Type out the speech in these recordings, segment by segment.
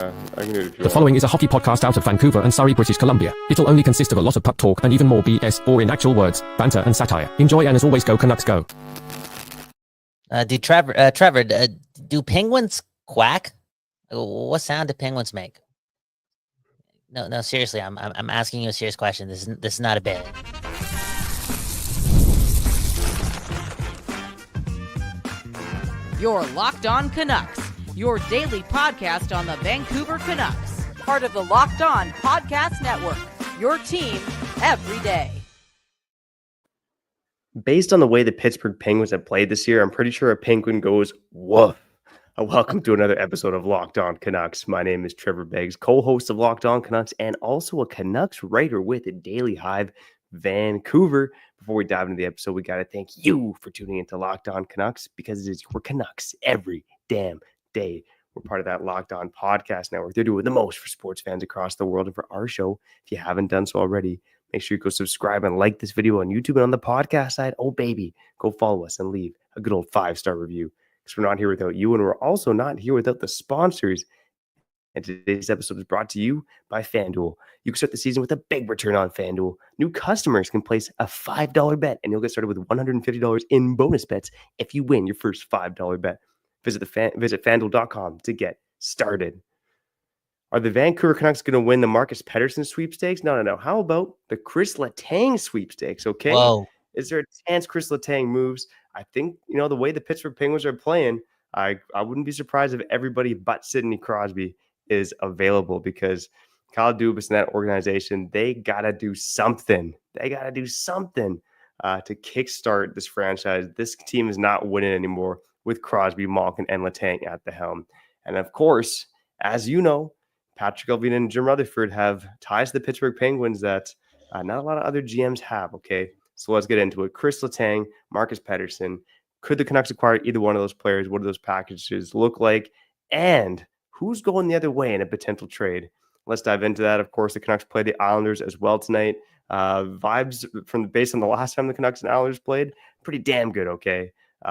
I can do it if you The want. following is a hockey podcast out of Vancouver and Surrey, British Columbia. It'll only consist of a lot of puck talk and even more BS, or in actual words, banter and satire. Enjoy, and as always, go Canucks go. Trevor, do penguins quack? What sound do penguins make? No, seriously, I'm asking you a serious question. This is not a bit. You're Locked On Canucks, your daily podcast on the Vancouver Canucks, part of the Locked On Podcast Network, your team every day. Based on the way the Pittsburgh Penguins have played this year, I'm pretty sure a penguin goes, woof. Welcome to another episode of Locked On Canucks. My name is Trevor Beggs, co-host of Locked On Canucks and also a Canucks writer with a Daily Hive Vancouver. Before we dive into the episode, we got to thank you for tuning into Locked On Canucks because it is your Canucks every damn day. We're part of that Locked On Podcast Network. They're doing the most for sports fans across the world. And for our show, if you haven't done so already, make sure you go subscribe and like this video on YouTube and on the podcast side. Oh, baby, go follow us and leave a good old 5-star review because we're not here without you. And we're also not here without the sponsors. And today's episode is brought to you by FanDuel. You can start the season with a big return on FanDuel. New customers can place a $5 bet, and you'll get started with $150 in bonus bets if you win your first $5 bet. Visit FanDuel.com to get started. Are the Vancouver Canucks going to win the Marcus Pettersson sweepstakes? No. How about the Kris Letang sweepstakes, okay? Whoa. Is there a chance Kris Letang moves? I think, the way the Pittsburgh Penguins are playing, I wouldn't be surprised if everybody but Sidney Crosby is available because Kyle Dubas and that organization, they got to do something. They got to do something to kickstart this franchise. This team is not winning anymore with Crosby, Malkin, and Letang at the helm. And of course, as you know, Patrick Allvin and Jim Rutherford have ties to the Pittsburgh Penguins that not a lot of other GMs have, okay? So let's get into it. Kris Letang, Marcus Pettersson. Could the Canucks acquire either one of those players? What do those packages look like? And who's going the other way in a potential trade? Let's dive into that. Of course, the Canucks play the Islanders as well tonight. Vibes based on the last time the Canucks and Islanders played, pretty damn good, okay?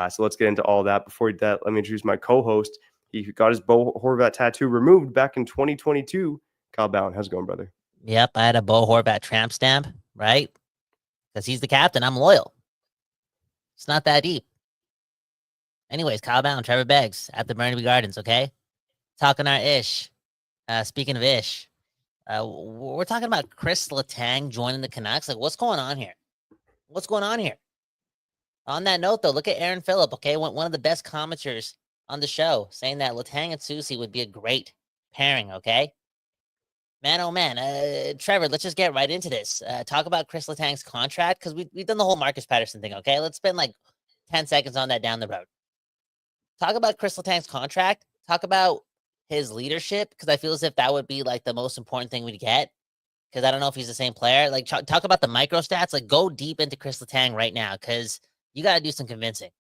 So let's get into all that. Before that, let me introduce my co-host. He got his Bo Horvat tattoo removed back in 2022. Kyle Bowen, how's it going, brother? Yep, I had a Bo Horvat tramp stamp, right? Because he's the captain. I'm loyal. It's not that deep. Anyways, Kyle Bowen, Trevor Beggs at the Burnaby Gardens, okay? Talking our ish. Speaking of ish, we're talking about Kris Letang joining the Canucks. Like, what's going on here? What's going on here? On that note, though, look at Aaron Phillip, okay? One of the best commenters on the show, saying that Letang and Susie would be a great pairing, okay? Man, oh man. Trevor, let's just get right into this. Talk about Kris Letang's contract, because we've done the whole Marcus Pettersson thing, okay? Let's spend like 10 seconds on that down the road. Talk about Kris Letang's contract. Talk about his leadership, because I feel as if that would be like the most important thing we'd get, because I don't know if he's the same player. Like, talk about the micro stats. Like, go deep into Kris Letang right now, because you got to do some convincing.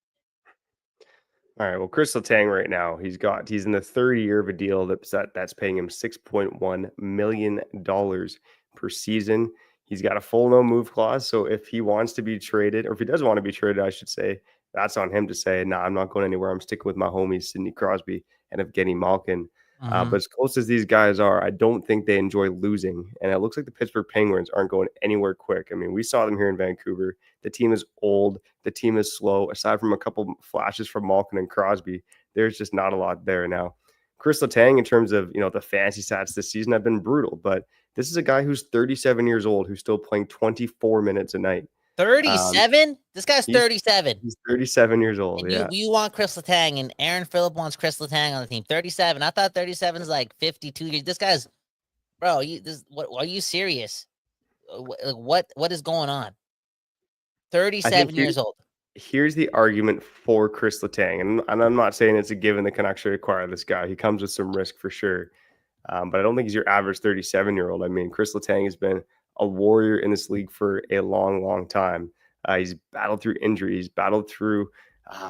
All right. Well, Kris Letang right now, he's in the third year of a deal that's paying him $6.1 million per season. He's got a full no move clause. So if he wants to be traded, or if he does want to be traded, I should say, that's on him to say, nah, I'm not going anywhere. I'm sticking with my homies, Sidney Crosby and Evgeny Malkin. But as close as these guys are, I don't think they enjoy losing. And it looks like the Pittsburgh Penguins aren't going anywhere quick. I mean, we saw them here in Vancouver. The team is old. The team is slow. Aside from a couple flashes from Malkin and Crosby, there's just not a lot there now. Kris Letang, in terms of, the fantasy stats this season, have been brutal. But this is a guy who's 37 years old, who's still playing 24 minutes a night. 37? This guy's 37. He's 37 years old. And yeah. You want Kris Letang, and Aaron Phillip wants Kris Letang on the team. 37. I thought 37 is like 52 years. This guy's, bro. What? Are you serious? What is going on? 37 years old. Here's the argument for Kris Letang, and I'm not saying it's a given the Canucks should acquire this guy. He comes with some risk for sure, but I don't think he's your average 37-year-old. I mean, Kris Letang has been a warrior in this league for a long, long time. He's battled through injuries, battled through,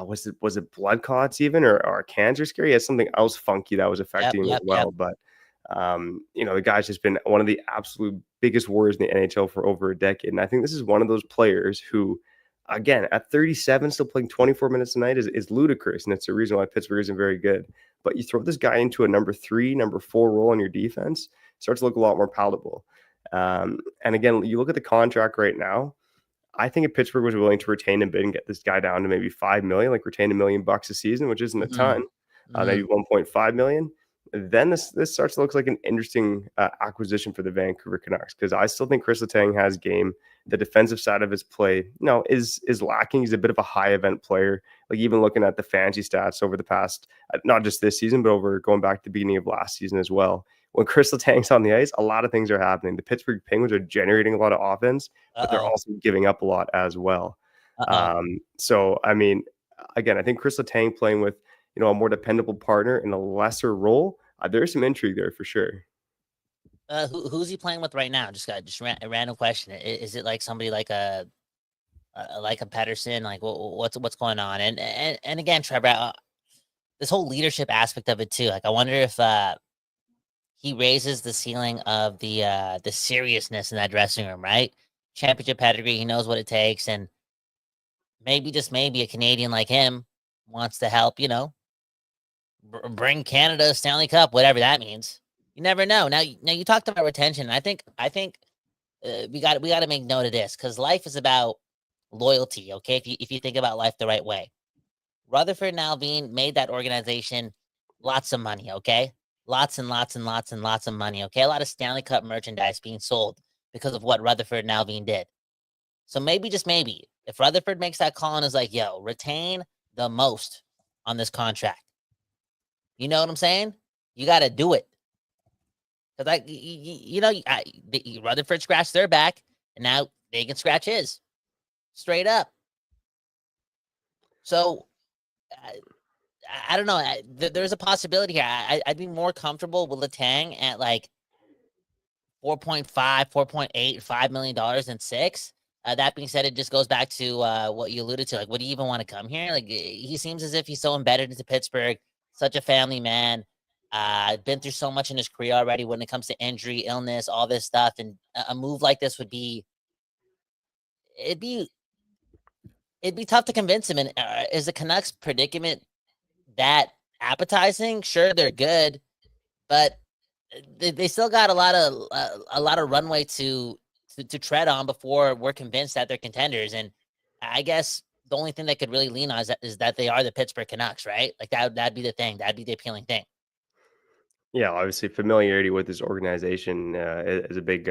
was it blood clots even, or a cancer scare? He had something else funky that was affecting him as well. But, the guy's just been one of the absolute biggest warriors in the NHL for over a decade. And I think this is one of those players who again, at 37, still playing 24 minutes a night is ludicrous, and it's the reason why Pittsburgh isn't very good. But you throw this guy into a number 3, number 4 role in your defense, it starts to look a lot more palatable. And again, you look at the contract right now. I think if Pittsburgh was willing to retain a bid and get this guy down to maybe $5 million, like retain $1 million a season, which isn't a ton, maybe 1.5 million, then this starts to look like an interesting acquisition for the Vancouver Canucks, because I still think Kris Letang has game. The defensive side of his play, is lacking. He's a bit of a high event player. Like even looking at the fantasy stats over the past, not just this season, but over going back to the beginning of last season as well. When Kris Letang's on the ice, a lot of things are happening. The Pittsburgh Penguins are generating a lot of offense, but they're also giving up a lot as well. So, I mean, again, I think Kris Letang playing with, a more dependable partner in a lesser role, there's some intrigue there for sure. Who's he playing with right now? Just a random question. Is it like somebody like a Pettersson? Like what's going on? And again, Trevor, this whole leadership aspect of it too. Like I wonder if he raises the ceiling of the seriousness in that dressing room, right? Championship pedigree, he knows what it takes, and maybe just maybe a Canadian like him wants to help, bring Canada a Stanley Cup, whatever that means. You never know. Now you talked about retention. I think we got to make note of this, because life is about loyalty. Okay, if you think about life the right way, Rutherford and Alvin made that organization lots of money. Okay, lots and lots and lots and lots of money. Okay, a lot of Stanley Cup merchandise being sold because of what Rutherford and Alvin did. So maybe, just maybe, if Rutherford makes that call and is like, "Yo, retain the most on this contract," you know what I'm saying? You got to do it. Because Rutherford scratched their back, and now they can scratch his, straight up. So I don't know. There's a possibility here. I'd be more comfortable with Letang at like 4.5, 4.8, $5 million than $6. That being said, it just goes back to what you alluded to. Like, would he even want to come here? Like, he seems as if he's so embedded into Pittsburgh, such a family man. Been through so much in his career already when it comes to injury, illness, all this stuff. And a move like this it'd be tough to convince him. And is the Canucks predicament that appetizing? Sure, they're good, but they still got a lot of runway to tread on before we're convinced that they're contenders. And I guess the only thing they could really lean on is that they are the Pittsburgh Canucks, right? Like that'd be the thing. That'd be the appealing thing. Yeah, obviously familiarity with this organization is a big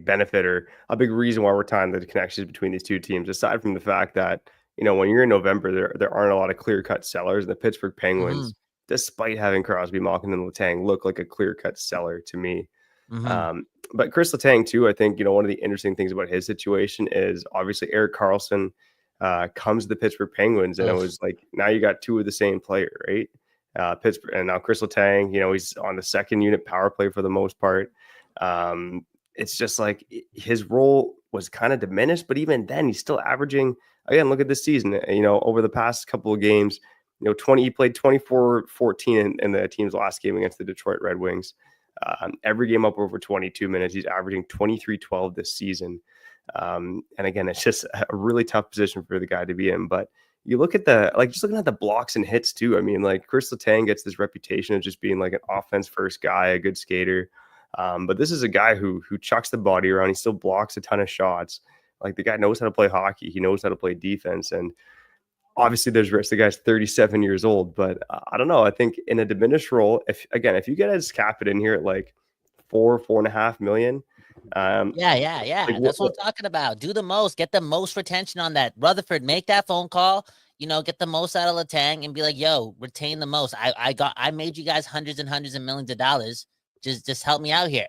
benefit, or a big reason why we're tying the connections between these two teams. Aside from the fact that when you're in November, there aren't a lot of clear cut sellers. And the Pittsburgh Penguins, despite having Crosby, Malkin, and Letang, look like a clear cut seller to me. But Kris Letang too, I think one of the interesting things about his situation is obviously Erik Karlsson comes to the Pittsburgh Penguins, and it was like now you got two of the same player, right? Pittsburgh, and now Kris Letang, he's on the second unit power play for the most part. It's just like his role was kind of diminished, but even then he's still averaging, again, look at this season, over the past couple of games, he played 24-14 in the team's last game against the Detroit Red Wings. Every game up over 22 minutes. He's averaging 23-12 this season. And again, it's just a really tough position for the guy to be in, but you look at just looking at the blocks and hits too. I mean, like Kris Letang gets this reputation of just being like an offense first guy, a good skater. But this is a guy who chucks the body around. He still blocks a ton of shots. Like the guy knows how to play hockey. He knows how to play defense. And obviously there's risk. The guy's 37 years old, but I don't know. I think in a diminished role, if you get his cap it in here at like 4.5 million. Yeah. Like, that's what I'm talking about. Do the most, get the most retention on that. Rutherford, make that phone call, get the most out of Letang and be like, yo, retain the most. I made you guys hundreds and hundreds of millions of dollars. Just help me out here.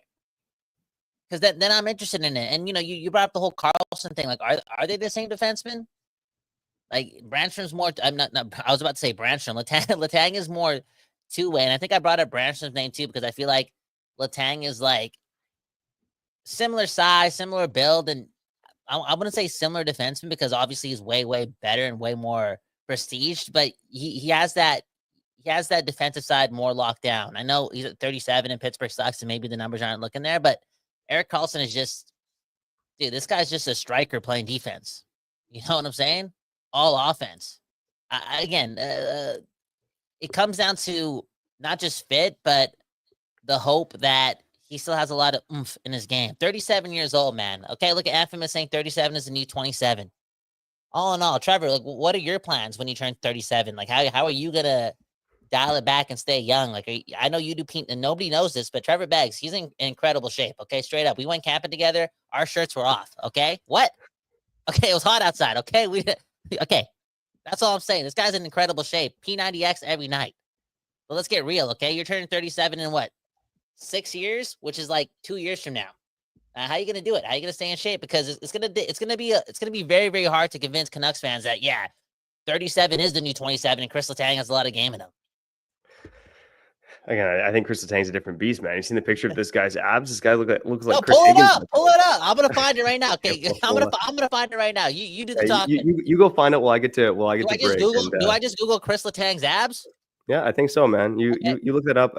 Because then I'm interested in it. And you brought up the whole Karlsson thing. Like, are they the same defenseman? Like Brandstrom's more. I was about to say Brandstrom. Letang is more two-way, and I think I brought up Brandstrom's name too because I feel like Letang is like similar size, similar build, and I wouldn't say similar defenseman because obviously he's way better and way more prestiged. But he has that defensive side more locked down. I know he's at 37 and Pittsburgh sucks, and maybe the numbers aren't looking there. But Erik Karlsson is just, dude, this guy's just a striker playing defense. You know what I'm saying? All offense. Again, it comes down to not just fit, but the hope that he still has a lot of oomph in his game. 37 years old, man. Okay, look at Infamous saying 37 is the new 27. All in all, Trevor, like, what are your plans when you turn 37? Like, how are you gonna dial it back and stay young? Like, I know you do, and nobody knows this, but Trevor Beggs, he's in incredible shape. Okay, straight up, we went camping together. Our shirts were off. Okay, what? Okay, it was hot outside. Okay, okay. That's all I'm saying. This guy's in incredible shape. P90X every night. But let's get real, okay? You're turning 37 in what? 6 years, which is like 2 years from now. How are you gonna do it? How are you gonna stay in shape? Because it's gonna be very, very hard to convince Canucks fans that 37 is the new 27, and Kris Letang has a lot of game in him. Again, I think Kris Letang's a different beast, man. You seen the picture of this guy's abs? This guy looks like Chris pull it Higgins. up. Pull it up. I'm gonna find it right now. Okay, I'm gonna find it right now. You do the talking. You go find it while I get to Do I just Google Kris Letang's abs? Yeah, I think so, man. You look that up.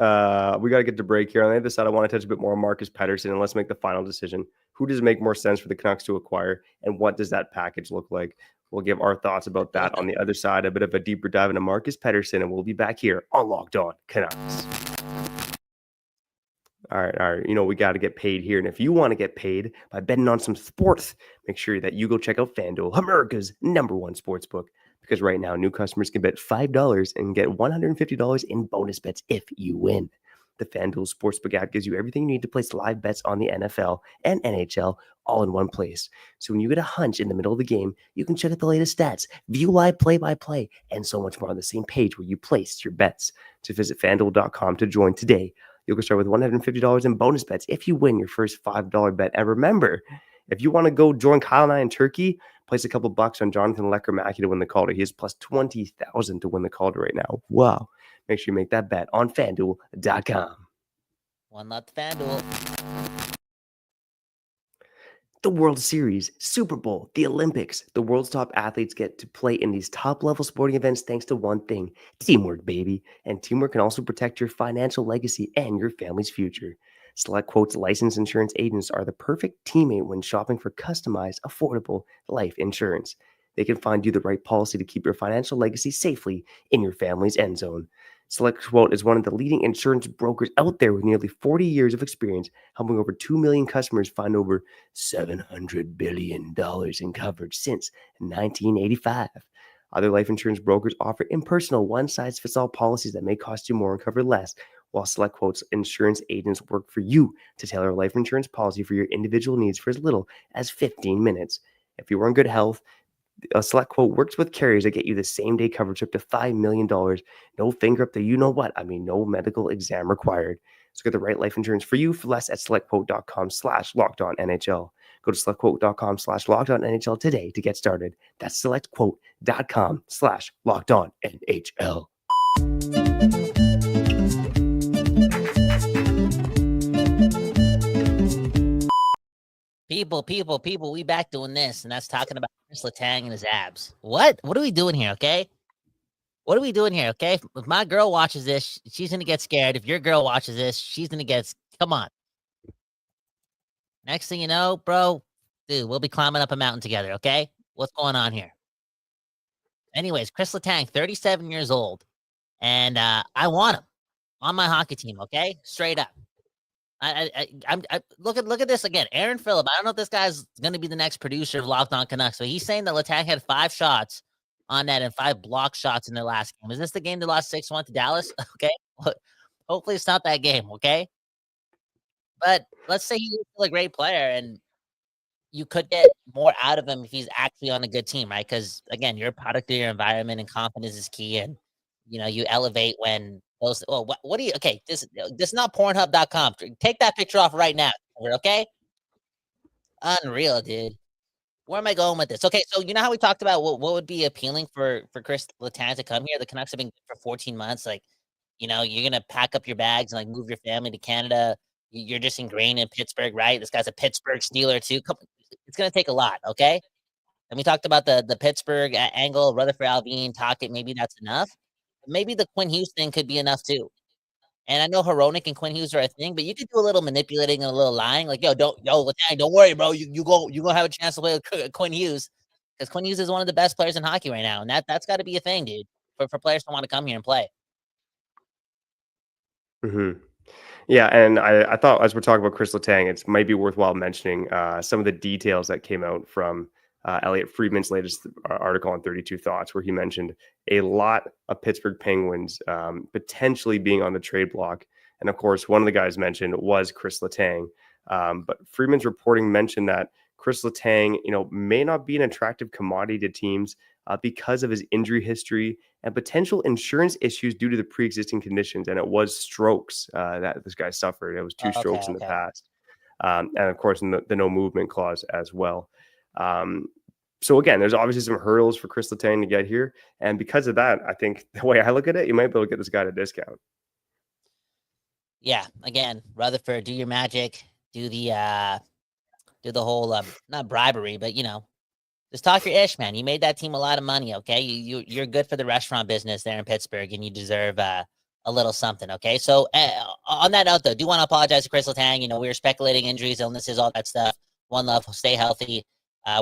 We got to get to break here. On the other side, I want to touch a bit more on Marcus Pettersson, and let's make the final decision. Who does it make more sense for the Canucks to acquire, and what does that package look like? We'll give our thoughts about that on the other side, a bit of a deeper dive into Marcus Pettersson, and we'll be back here on Locked On Canucks. All right. You know, we got to get paid here. And if you want to get paid by betting on some sports, make sure that you go check out FanDuel, America's #1 sportsbook. Because right now, new customers can bet $5 and get $150 in bonus bets if you win. The FanDuel Sportsbook app gives you everything you need to place live bets on the NFL and NHL all in one place. So when you get a hunch in the middle of the game, you can check out the latest stats, view live play-by-play, and so much more on the same page where you place your bets. So visit FanDuel.com to join today. You'll go start with $150 in bonus bets if you win your first $5 bet. And remember, if you want to go join Kyle and I in Turkey, place a couple bucks on Jonathan Lecker-Mackey to win the Calder. He is plus 20,000 to win the Calder right now. Wow. Make sure you make that bet on FanDuel.com. One left FanDuel. The World Series, Super Bowl, the Olympics. The world's top athletes get to play in these top-level sporting events thanks to one thing, teamwork, baby. And teamwork can also protect your financial legacy and your family's future. Select Quote's licensed insurance agents are the perfect teammate when shopping for customized, affordable life insurance. They can find you the right policy to keep your financial legacy safely in your family's end zone. Select Quote is one of the leading insurance brokers out there with nearly 40 years of experience, helping over 2 million customers find over $700 billion in coverage since 1985. Other life insurance brokers offer impersonal, one-size-fits-all policies that may cost you more and cover less, while Select Quote's insurance agents work for you to tailor a life insurance policy for your individual needs for as little as 15 minutes. If you are in good health, Select Quote works with carriers that get you the same-day coverage up to $5 million. No finger up the you-know-what. I mean, no medical exam required. So get the right life insurance for you for less at selectquote.com/lockedonnhl. Go to selectquote.com/lockedonnhl today to get started. That's selectquote.com/lockedonnhl. People, we back doing this, and that's talking about Kris Letang and his abs. What are we doing here, okay? What are we doing here, okay? If my girl watches this, she's going to get scared. If your girl watches this, she's going to get, come on. Next thing you know, bro, dude, we'll be climbing up a mountain together, okay? What's going on here? Anyways, Kris Letang, 37 years old, and I want him on my hockey team, okay? Straight up. I'm look at this again. Aaron Phillip. I don't know if this guy's going to be the next producer of Locked On Canucks. So he's saying that Letang had 5 shots on net and 5 block shots in their last game. Is this the game they lost 6-1 to Dallas? Okay. Hopefully it's not that game. Okay. But let's say he's still a great player and you could get more out of him if he's actually on a good team, right? Because again, you're a product of your environment and confidence is key. And you elevate when those. Oh, what do you? Okay, this is not Pornhub.com. Take that picture off right now. Okay. Unreal, dude. Where am I going with this? Okay, so you know how we talked about what would be appealing for Kris Letang to come here? The Canucks have been good for 14 months. Like, you're gonna pack up your bags and like move your family to Canada. You're just ingrained in Pittsburgh, right? This guy's a Pittsburgh Steeler too. It's gonna take a lot, okay? And we talked about the Pittsburgh angle, Rutherford Alvin, Tocchet. Maybe that's enough. Maybe the Quinn Hughes thing could be enough too. And I know Hronek and Quinn Hughes are a thing, but you could do a little manipulating and a little lying. Like, don't worry, bro. You gonna have a chance to play with Quinn Hughes because Quinn Hughes is one of the best players in hockey right now, and that's got to be a thing, dude, for players to want to come here and play. Mm-hmm. Yeah, and I thought as we're talking about Kris Letang, it might be worthwhile mentioning some of the details that came out from Elliot Friedman's latest article on 32 Thoughts, where he mentioned a lot of Pittsburgh Penguins potentially being on the trade block. And of course, one of the guys mentioned was Kris Letang. But Friedman's reporting mentioned that Kris Letang, may not be an attractive commodity to teams because of his injury history and potential insurance issues due to the pre-existing conditions. And it was strokes that this guy suffered. It was two strokes in the past. And of course, in the no movement clause as well. So again, there's obviously some hurdles for Kris Letang to get here. And because of that, I think the way I look at it, you might be able to get this guy at a discount. Yeah, again, Rutherford, do your magic, do the whole not bribery, but just talk your ish, man. You made that team a lot of money, okay? You're good for the restaurant business there in Pittsburgh, and you deserve a little something, okay? So on that note, though, do want to apologize to Kris Letang. We were speculating injuries, illnesses, all that stuff. One love, stay healthy.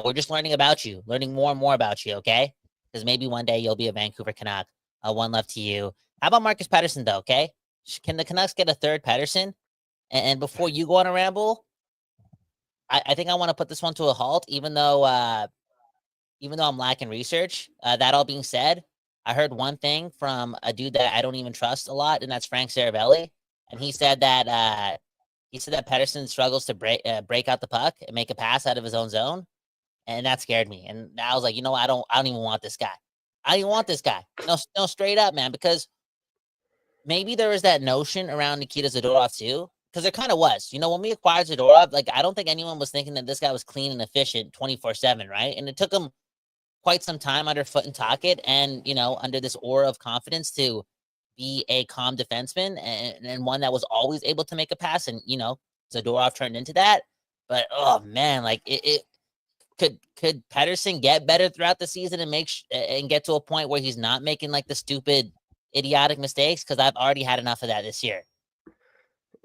We're just learning about you, learning more and more about you, okay? Because maybe one day you'll be a Vancouver Canuck. One love to you. How about Marcus Pettersson, though, okay? Can the Canucks get a third Pettersson? And before you go on a ramble, I think I want to put this one to a halt, even though I'm lacking research. That all being said, I heard one thing from a dude that I don't even trust a lot, and that's Frank Saravelli. And he said that Pettersson struggles to break out the puck and make a pass out of his own zone, and that scared me. And I was like, I don't even want this guy. I don't even want this guy. No, straight up, man, because maybe there was that notion around Nikita Zadorov too. Because there kind of was. When we acquired Zadorov, I don't think anyone was thinking that this guy was clean and efficient 24/7, right? And it took him quite some time under foot and Tocchet and, under this aura of confidence to be a calm defenseman and one that was always able to make a pass. And, Zadorov turned into that. But, oh, man, it could Pettersson get better throughout the season and and get to a point where he's not making, the stupid, idiotic mistakes? Because I've already had enough of that this year.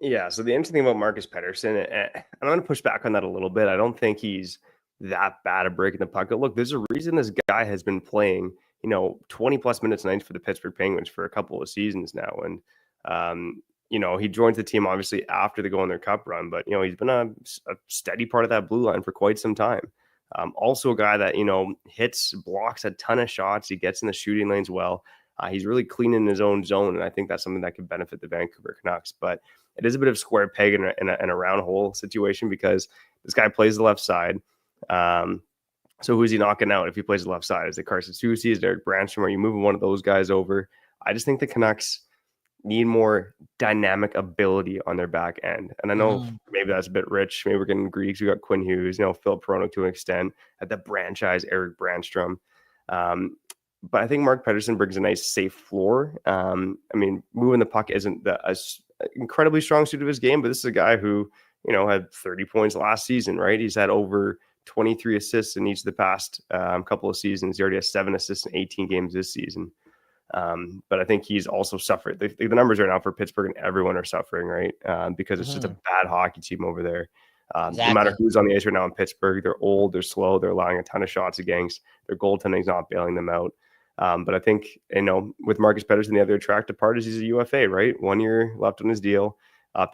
Yeah, so the interesting thing about Marcus Pettersson, I'm going to push back on that a little bit. I don't think he's that bad at breaking the puck. But look, there's a reason this guy has been playing, 20 plus minutes a night for the Pittsburgh Penguins for a couple of seasons now. And, he joins the team obviously after they go on their cup run, but, he's been a steady part of that blue line for quite some time. Also a guy that, blocks a ton of shots. He gets in the shooting lanes well. He's really clean in his own zone, and I think that's something that could benefit the Vancouver Canucks. But it is a bit of square peg in a round hole situation because this guy plays the left side. So who's he knocking out if he plays the left side? Is it Carson Soucy? Is it Eric Brandstrom? Are you moving one of those guys over? I just think the Canucks need more dynamic ability on their back end. And I know maybe that's a bit rich. Maybe we're getting Greeks. We got Quinn Hughes, Philip Peronic to an extent at the franchise, Eric Brandstrom. But I think Mark Pettersson brings a nice safe floor. Moving the puck isn't a incredibly strong suit of his game, but this is a guy who, had 30 points last season, right? He's had over 23 assists in each of the past couple of seasons. He already has 7 assists in 18 games this season. But I think he's also suffered. The numbers right now for Pittsburgh and everyone are suffering, right? Because it's just a bad hockey team over there. Exactly. No matter who's on the ice right now in Pittsburgh, they're old, they're slow, they're allowing a ton of shots against. Their goaltending's not bailing them out. But I think, with Marcus Pettersson, the other attractive part is he's a UFA, right? 1 year left on his deal,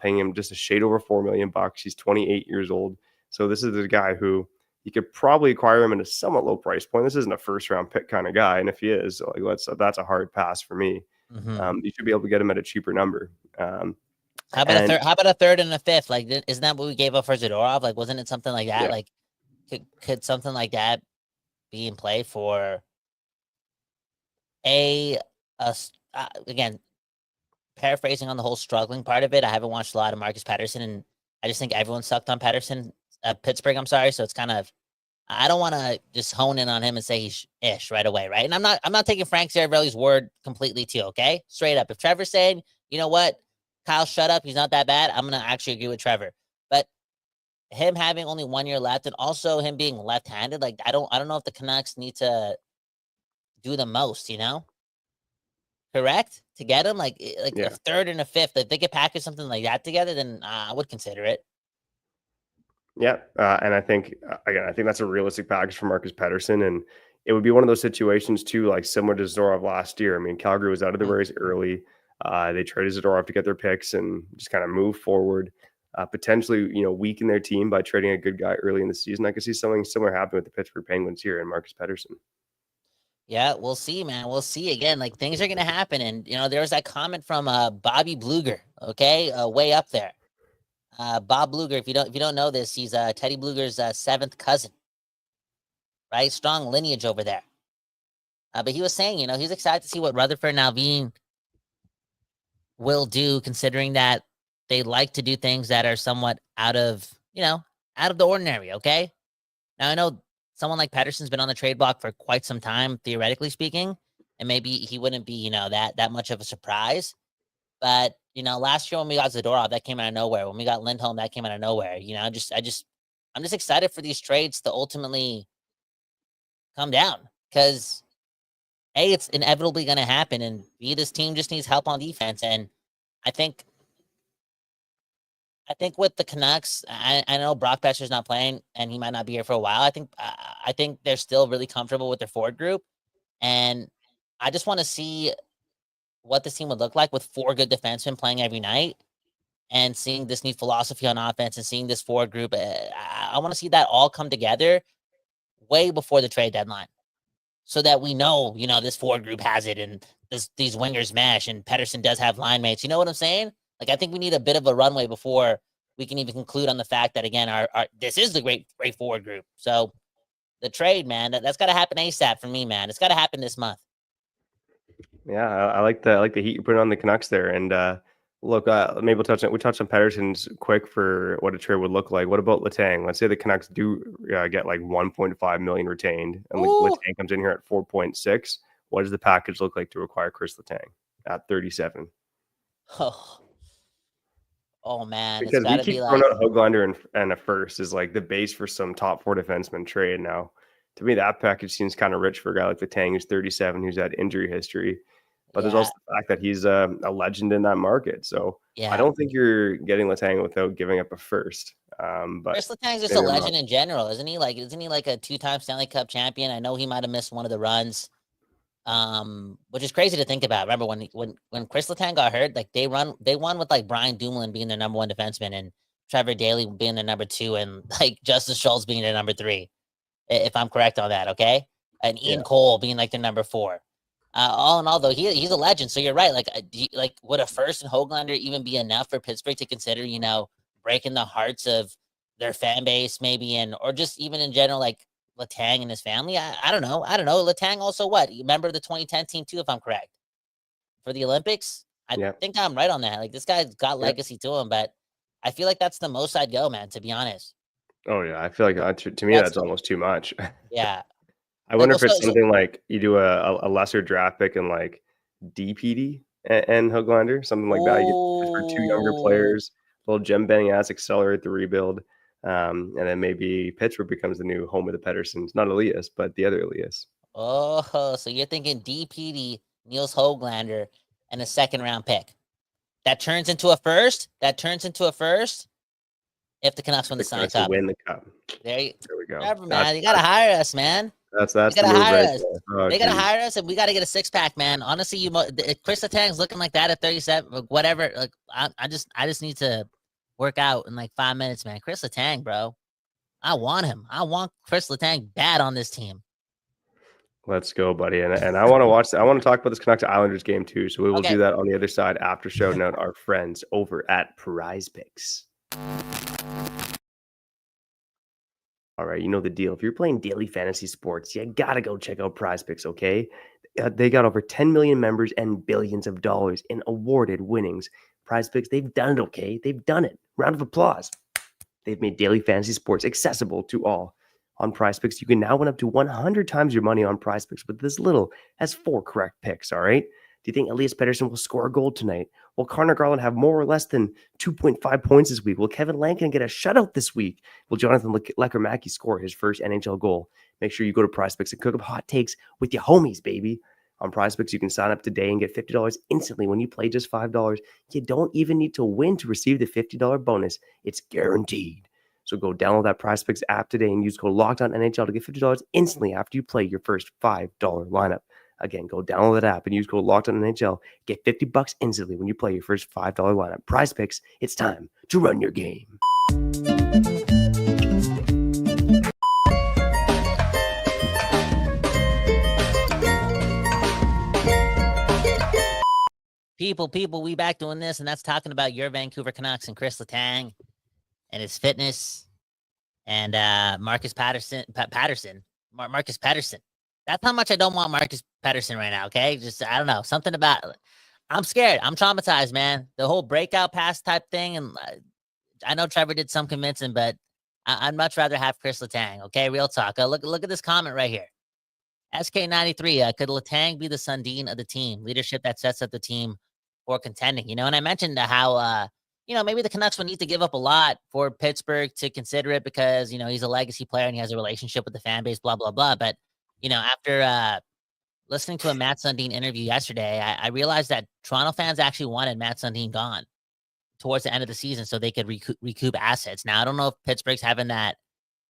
paying him just a shade over $4 million. He's 28 years old. So this is the guy who you could probably acquire him at a somewhat low price point. This isn't a first round pick kind of guy. And if he is, that's a hard pass for me. You should be able to get him at a cheaper number. How about a third and a fifth? Isn't that what we gave up for Zadorov? Wasn't it something like that? Yeah. Could something like that be in play for again, paraphrasing on the whole struggling part of it? I haven't watched a lot of Marcus Pettersson, and I just think everyone sucked on Pittsburgh. I'm sorry. So it's kind of, I don't want to just hone in on him and say he's ish right away. Right. And I'm not taking Frank Saravelli's word completely too. Okay. Straight up. If Trevor's saying, you know what, Kyle, shut up, he's not that bad, I'm going to actually agree with Trevor. But him having only 1 year left and also him being left-handed, I don't know if the Canucks need to do the most, correct, to get him a third and a fifth. If they could package something like that together, then I would consider it. Yeah, and I think again, I think that's a realistic package for Marcus Pettersson, and it would be one of those situations too, like similar to Zadorov last year. I mean, Calgary was out of the race early. They traded Zadorov to get their picks and just kind of move forward. Potentially, weaken their team by trading a good guy early in the season. I could see something similar happen with the Pittsburgh Penguins here and Marcus Pettersson. Yeah, we'll see, man. We'll see again. Like things are gonna happen, and there was that comment from Bobby Bluger. Okay, way up there. Bob Bluger. If you don't know this, he's Teddy Bluger's seventh cousin. Right, strong lineage over there. But he was saying, he's excited to see what Rutherford and Alvin will do, considering that they like to do things that are somewhat out of the ordinary. Okay, now I know someone like Pettersson's been on the trade block for quite some time, theoretically speaking, and maybe he wouldn't be, that much of a surprise. But last year when we got Zadorov, that came out of nowhere. When we got Lindholm, that came out of nowhere. I'm just excited for these trades to ultimately come down because A, it's inevitably going to happen, and B, this team just needs help on defense. And I think with the Canucks, I know Brock Besser's not playing, and he might not be here for a while. I think they're still really comfortable with their forward group, and I just want to see what this team would look like with four good defensemen playing every night, and seeing this new philosophy on offense, and seeing this forward group. I want to see that all come together way before the trade deadline, so that we know, this forward group has it, and these wingers mesh, and Pettersson does have line mates. You know what I'm saying? Like, I think we need a bit of a runway before we can even conclude on the fact that, again, our this is the great forward group. So the trade, man, that's got to happen ASAP for me, man. It's got to happen this month. Yeah, I like the heat you're putting on the Canucks there. And look, maybe we touched on Pettersson's quick for what a trade would look like. What about Letang? Let's say the Canucks do get like 1.5 million retained, and Letang comes in here at 4.6. What does the package look like to acquire Kris Letang at 37? Oh man, because we keep throwing out Höglander and a first is like the base for some top four defenseman trade. Now, to me, that package seems kind of rich for a guy like Letang, who's 37, who's had injury history. But there's also the fact that he's a legend in that market. So I don't think you're getting Letang without giving up a first. But Kris Letang's just a legend in general, isn't he? Isn't he like a two-time Stanley Cup champion? I know he might have missed one of the runs, which is crazy to think about. Remember when Kris Letang got hurt, like they won with like Brian Dumoulin being their number one defenseman and Trevor Daley being their number two, and like Justin Schultz being their number three, if I'm correct on that. Okay, and Ian Cole being like their number four. All in all, though, he's a legend. So you're right. Like, would a first and Höglander even be enough for Pittsburgh to consider, breaking the hearts of their fan base, maybe, or just even in general, like Letang and his family? I don't know. Letang also what? You remember the 2010 team too, if I'm correct, for the Olympics? I think I'm right on that. Like, this guy's got legacy to him, but I feel like that's the most I'd go, man, to be honest. Oh yeah, I feel like to me that's almost too much. Yeah. I wonder if it's something like you do a lesser draft pick in like DPD and Höglander, something like that. You get for two younger players, a little gem banging ass, accelerate the rebuild, and then maybe Pittsburgh becomes the new home of the Petterssons. Not Elias, but the other Elias. Oh, so you're thinking DPD, Niels Höglander, and a second round pick. That turns into a first. If the Canucks win the Stanley Cup. Win the Cup. There we go. Whatever, man. You gotta hire us, man. That's the move right there. Oh, they gotta hire us, and we gotta get a 6-pack, man. Honestly, Kris Letang's looking like that at 37, whatever. Like, I just need to work out in like 5 minutes, man. Kris Letang, bro. I want him. I want Kris Letang bad on this team. Let's go, buddy. And I want to watch. I want to talk about this Canucks Islanders game too. So we will do that on the other side after shouting out our friends over at PrizePicks. All right, you know the deal. If you're playing daily fantasy sports, you got to go check out PrizePicks, okay? They got over 10 million members and billions of dollars in awarded winnings. PrizePicks, they've done it, okay? They've done it. Round of applause. They've made daily fantasy sports accessible to all. On PrizePicks, you can now win up to 100 times your money on PrizePicks with as little as 4 correct picks, all right? Do you think Elias Pettersson will score a goal tonight? Will Connor Garland have more or less than 2.5 points this week? Will Kevin Lankin get a shutout this week? Will Jonathan Lecker-Mackey score his first NHL goal? Make sure you go to PrizePicks and cook up hot takes with your homies, baby. On PrizePicks, you can sign up today and get $50 instantly when you play just $5. You don't even need to win to receive the $50 bonus. It's guaranteed. So go download that PrizePicks app today and use code LOCKEDONNHL to get $50 instantly after you play your first $5 lineup. Again, go download that app and use code LOCKEDONNHL. Get $50 instantly when you play your first $5 lineup. PrizePicks, it's time to run your game. People, we back doing this, and that's talking about your Vancouver Canucks and Kris Letang and his fitness and Marcus Pettersson. Marcus Pettersson. That's how much I don't want Marcus Pettersson right now, okay? Just, I don't know, something about, I'm scared. I'm traumatized, man. The whole breakout pass type thing, and I know Trevor did some convincing, but I'd much rather have Kris Letang, okay? Real talk. Look at this comment right here. SK93, could Letang be the Sundin of the team? Leadership that sets up the team for contending, you know? And I mentioned how, maybe the Canucks would need to give up a lot for Pittsburgh to consider it because, he's a legacy player and he has a relationship with the fan base, blah, blah, blah. But, after listening to a Matt Sundin interview yesterday, I realized that Toronto fans actually wanted Matt Sundin gone towards the end of the season so they could recoup assets. Now, I don't know if Pittsburgh's having that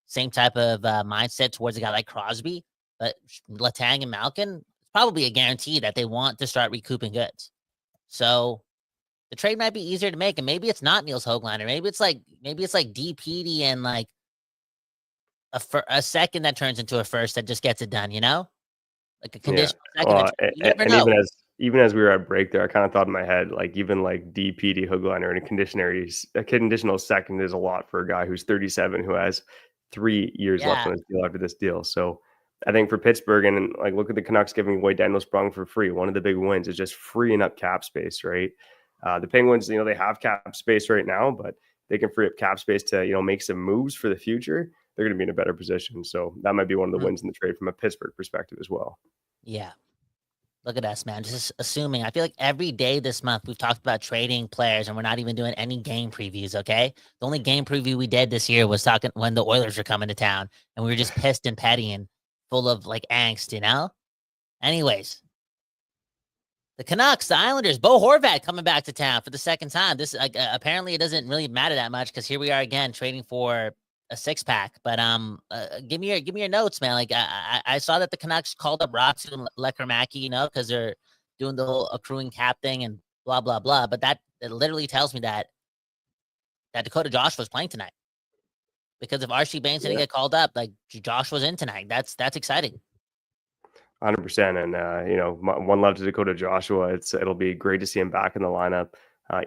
same type of mindset towards a guy like Crosby, but Letang and Malkin, it's probably a guarantee that they want to start recouping goods. So the trade might be easier to make, and maybe it's not Niels Höglander. Maybe it's like DPD and like a second that turns into a first that just gets it done. Like a conditional second. Well, you never and know. even as we were at break there, I kind of thought in my head, like even like DPD Höglander and a conditional second is a lot for a guy who's 37 who has 3 years left on his deal after this deal. So I think for Pittsburgh, and like look at the Canucks giving away Daniel Sprung for free. One of the big wins is just freeing up cap space, right? The Penguins, they have cap space right now, but they can free up cap space to, make some moves for the future. They're going to be in a better position. So that might be one of the wins in the trade from a Pittsburgh perspective as well. Yeah. Look at us, man. Just assuming. I feel like every day this month we've talked about trading players and we're not even doing any game previews, okay? The only game preview we did this year was talking when the Oilers were coming to town and we were just pissed and petty and full of like angst, Anyways, the Canucks, the Islanders, Bo Horvat coming back to town for the second time. This apparently it doesn't really matter that much because here we are again trading for a 6-pack. But give me your notes, man. Like I saw that the Canucks called up Ratu and Lekermaki, because they're doing the whole accruing cap thing and blah blah blah. But it literally tells me that Dakota Joshua was playing tonight. Because if RC Baines didn't get called up, like Joshua's in tonight. That's exciting. 100%. And, one love to Dakota Joshua. It'll be great to see him back in the lineup.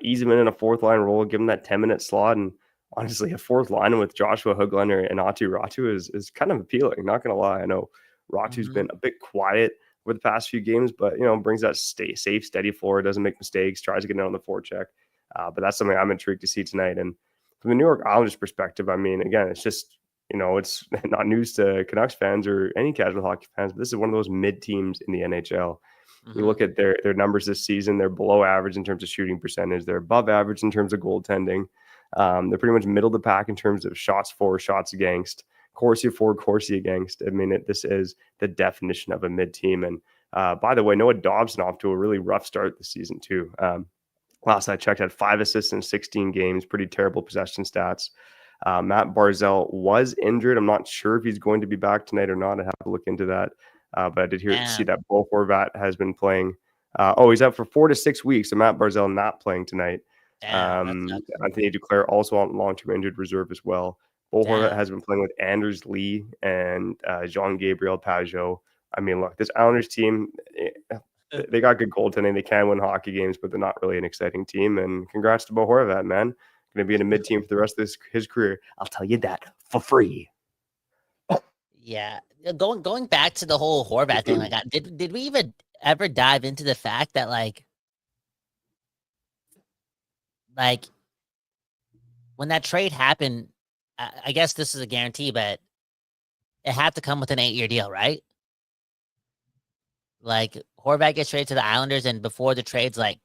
Ease him in a fourth line role, give him that 10-minute slot. And honestly, a fourth line with Joshua, Höglander, and Aatu Ratu is kind of appealing. Not going to lie. I know Ratu's been a bit quiet over the past few games, but, brings that safe, steady floor, doesn't make mistakes, tries to get in on the forecheck. But that's something I'm intrigued to see tonight. And from the New York Islanders perspective, I mean, again, it's just, it's not news to Canucks fans or any casual hockey fans, but this is one of those mid teams in the NHL. You look at their numbers this season, they're below average in terms of shooting percentage. They're above average in terms of goaltending. They're pretty much middle of the pack in terms of shots for, shots against, Corsi for, Corsi against. I mean, this is the definition of a mid team. And by the way, Noah Dobson off to a really rough start this season too. Last I checked, had 5 assists in 16 games, pretty terrible possession stats. Matt Barzal was injured. I'm not sure if he's going to be back tonight or not. I have to look into that. But I did see that Bo Horvat has been playing. He's out for 4 to 6 weeks. So Matt Barzal not playing tonight. Anthony Duclair also on long-term injured reserve as well. Bo Horvat has been playing with Anders Lee and Jean-Gabriel Pajot. I mean, look, this Islanders team, they got good goaltending. They can win hockey games, but they're not really an exciting team. And congrats to Bo Horvat, man. Going to be in a mid team for the rest of his career. I'll tell you that for free. Yeah, going back to the whole Horvat thing, like, did we even ever dive into the fact that like when that trade happened, I guess this is a guarantee, but it had to come with an 8-year deal, right? Like Horvat gets traded to the Islanders, and before the trade's like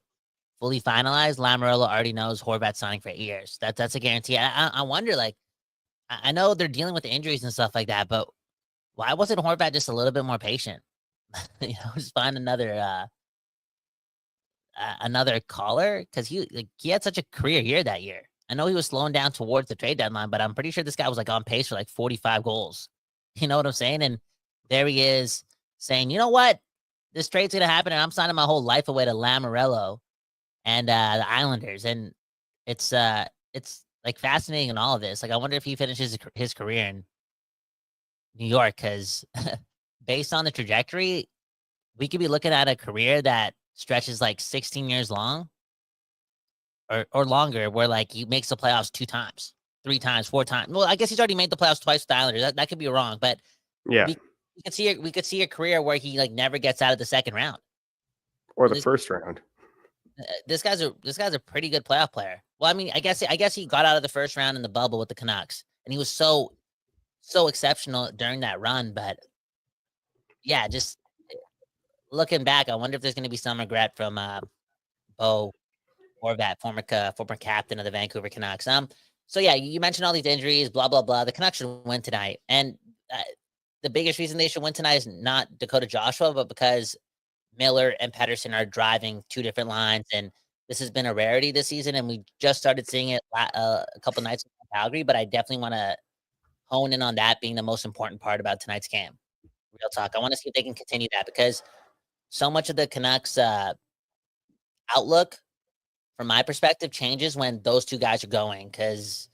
fully finalized, Lamoriello already knows Horvat's signing for 8 years. That's a guarantee. I wonder, like, I know they're dealing with the injuries and stuff like that, but why wasn't Horvat just a little bit more patient? Just find another caller, because he had such a career year that year. I know he was slowing down towards the trade deadline, but I'm pretty sure this guy was like on pace for like 45 goals. You know what I'm saying? And there he is saying, you know what? This trade's going to happen, and I'm signing my whole life away to Lamoriello and the Islanders. And it's like fascinating in all of this. Like, I wonder if he finishes his career in New York, because based on the trajectory, we could be looking at a career that stretches like 16 years long or longer, where like he makes the playoffs 2 times, 3 times, 4 times. Well, I guess he's already made the playoffs twice with the Islanders. That could be wrong, but Yeah. we could see a career where he like never gets out of the second round or the first round. This guy's a pretty good playoff player. Well, I mean, I guess he got out of the first round in the bubble with the Canucks, and he was so exceptional during that run. But yeah, just looking back, I wonder if there's going to be some regret from Bo Horvat, former captain of the Vancouver Canucks. So yeah, you mentioned all these injuries, blah blah blah. The Canucks should win tonight, and the biggest reason they should win tonight is not Dakota Joshua, but because Miller and Pettersson are driving 2 different lines, and this has been a rarity this season, and we just started seeing it a couple nights in Calgary, but I definitely want to hone in on that being the most important part about tonight's game. Real talk. I want to see if they can continue that, because so much of the Canucks outlook, from my perspective, changes when those 2 guys are going, because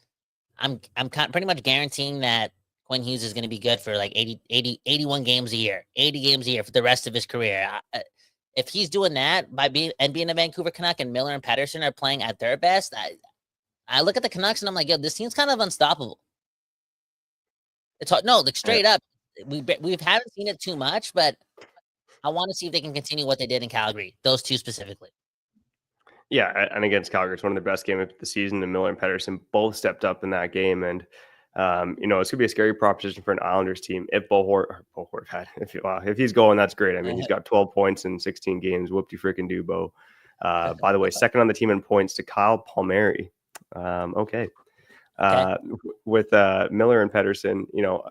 I'm pretty much guaranteeing that Quinn Hughes is going to be good for like 81 games a year, 80 games a year for the rest of his career. If he's doing that by being a Vancouver Canuck, and Miller and Pettersson are playing at their best, I look at the Canucks and I'm like, yo, this team's kind of unstoppable. It's hard. No, like straight up, we haven't seen it too much, but I want to see if they can continue what they did in Calgary. Those 2 specifically. Yeah, and against Calgary, it's one of the best games of the season, and Miller and Pettersson both stepped up in that game, and it's going to be a scary proposition for an Islanders team if Bo Horvat, if he's going, that's great. I mean, he's got 12 points in 16 games. Whoop-de-frickin-do, Bo. By the way, second on the team in points to Kyle Palmieri. Okay. With Miller and Pettersson,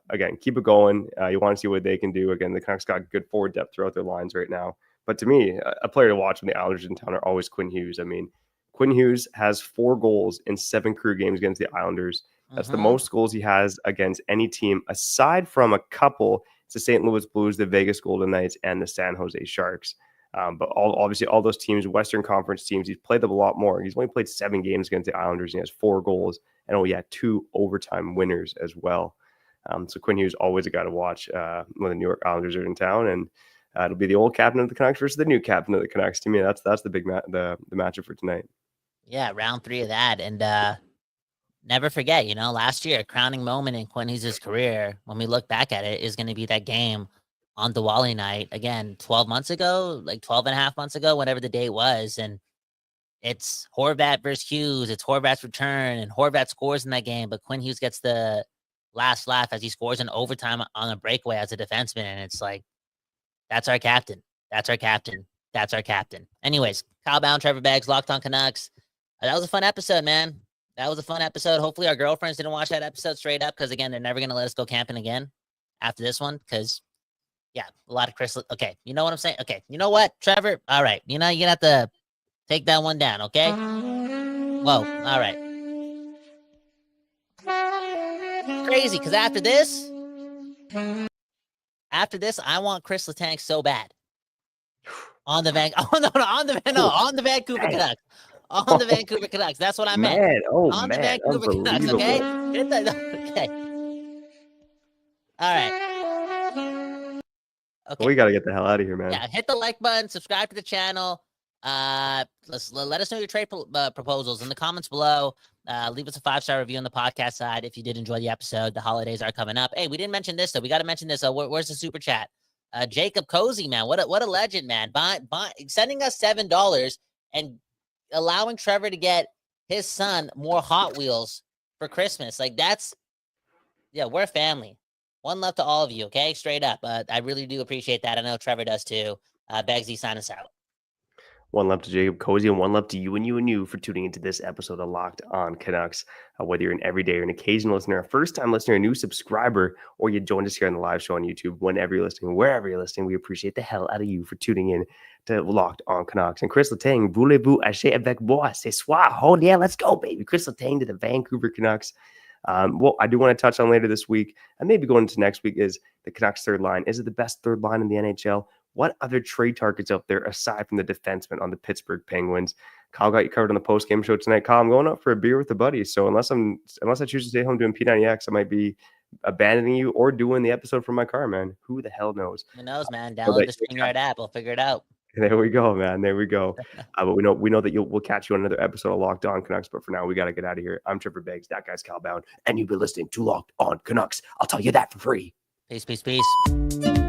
again, keep it going. You want to see what they can do. Again, the Canucks got good forward depth throughout their lines right now. But to me, a player to watch when the Islanders are in town are always Quinn Hughes. I mean, Quinn Hughes has 4 goals in 7 career games against the Islanders. That's the most goals he has against any team, aside from a couple. It's the St. Louis Blues, the Vegas Golden Knights, and the San Jose Sharks. But obviously all those teams, Western Conference teams, he's played them a lot more. He's only played 7 games against the Islanders, and he has 4 goals, and only had 2 overtime winners as well. So Quinn Hughes always a guy to watch when the New York Islanders are in town, and it'll be the old captain of the Canucks versus the new captain of the Canucks. To me, that's the big the matchup for tonight. Yeah, round 3 of that, and never forget, last year, a crowning moment in Quinn Hughes' career, when we look back at it, is going to be that game on Diwali night, again, 12 months ago, like 12 and a half months ago, whatever the date was. And it's Horvat versus Hughes. It's Horvat's return, and Horvat scores in that game, but Quinn Hughes gets the last laugh as he scores in overtime on a breakaway as a defenseman. And it's like, that's our captain. That's our captain. That's our captain. Anyways, Kyle Bound, Trevor Beggs, Locked On Canucks. That was a fun episode, man. That was a fun episode. Hopefully our girlfriends didn't watch that episode straight up, because, again, they're never going to let us go camping again after this one, because, yeah, a lot of Kris. Okay, you know what I'm saying? Okay, you know what, Trevor? All right, you're going to have to take that one down, okay? Whoa, all right. Crazy, because after this, I want Kris Letang so bad. On the Vancouver Canucks. On the Vancouver Canucks. That's what I meant. On the Vancouver Canucks, okay? Okay. All right. Okay. Well, we got to get the hell out of here, man. Yeah, hit the like button, subscribe to the channel. Let us know your trade proposals in the comments below. Leave us a 5-star review on the podcast side if you did enjoy the episode. The holidays are coming up. Hey, we didn't mention this, though. We got to mention this. Where's the super chat? Jacob Cozy, man. What a legend, man. Sending us $7 and allowing Trevor to get his son more Hot Wheels for Christmas. Like, we're a family. One love to all of you, okay? Straight up. I really do appreciate that. I know Trevor does too. Beggsy, sign us out. One love to Jacob Cozy and one love to you and you for tuning into this episode of Locked On Canucks. Whether you're an everyday or an occasional listener, a first-time listener, a new subscriber, or you joined us here on the live show on YouTube, whenever you're listening, wherever you're listening, we appreciate the hell out of you for tuning in to Locked On Canucks. And Kris Letang, voulez-vous acheter avec moi ce soir? Oh, yeah, let's go, baby. Kris Letang to the Vancouver Canucks. What I do want to touch on later this week, and maybe going into next week, is the Canucks third line. Is it the best third line in the NHL? What other trade targets out there aside from the defenseman on the Pittsburgh Penguins? Kyle got you covered on the post-game show tonight. Kyle, I'm going out for a beer with the buddies. So unless I choose to stay home doing P90X, I might be abandoning you or doing the episode from my car, man. Who the hell knows? Who knows, man? Download the StreamYard app. We'll figure it out. There we go, man. There we go. But we know that we'll catch you on another episode of Locked On Canucks. But for now, we got to get out of here. I'm Trevor Beggs. That guy's Cal Bound. And you've been listening to Locked On Canucks. I'll tell you that for free. Peace, peace, peace.